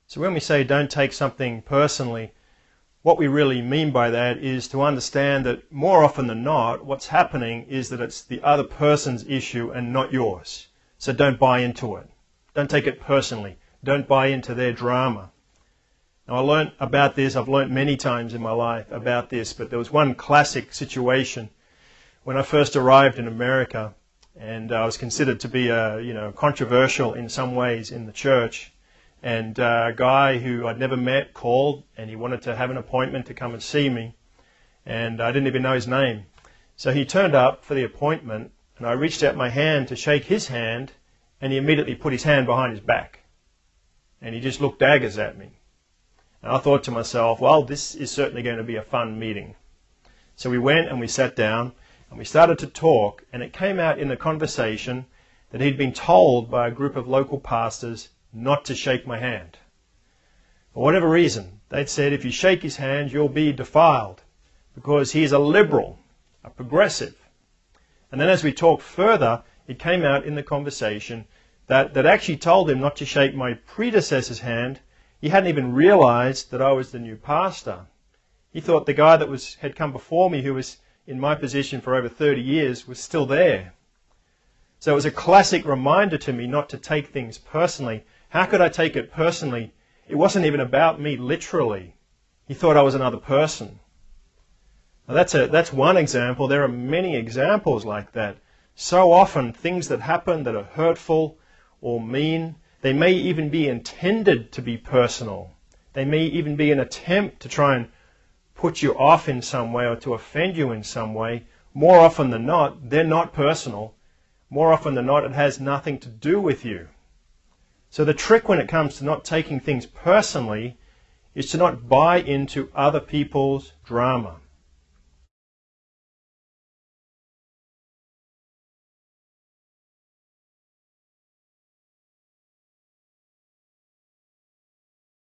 So when we say don't take something personally, what we really mean by that is to understand that more often than not, what's happening is that it's the other person's issue and not yours. So don't buy into it. Don't take it personally. Don't buy into their drama. Now, I learned about this. I've learned many times in my life about this, but there was one classic situation when I first arrived in America, and I was considered to be controversial in some ways in the church. And a guy who I'd never met called, and he wanted to have an appointment to come and see me, and I didn't even know his name. So he turned up for the appointment, and I reached out my hand to shake his hand, and he immediately put his hand behind his back, and he just looked daggers at me. And I thought to myself, well, this is certainly going to be a fun meeting. So we went and we sat down, and we started to talk, and it came out in the conversation that he'd been told by a group of local pastors not to shake my hand. For whatever reason, they'd said if you shake his hand, you'll be defiled, because he's a liberal, a progressive. And then as we talked further, it came out in the conversation that actually told him not to shake my predecessor's hand. He hadn't even realized that I was the new pastor. He thought the guy that had come before me, who was in my position for over 30 years, was still there. So it was a classic reminder to me not to take things personally. How could I take it personally? It wasn't even about me literally. He thought I was another person. Now that's one example. There are many examples like that. So often things that happen that are hurtful or mean, they may even be intended to be personal. They may even be an attempt to try and put you off in some way or to offend you in some way. More often than not, they're not personal. More often than not, it has nothing to do with you. So the trick when it comes to not taking things personally is to not buy into other people's drama.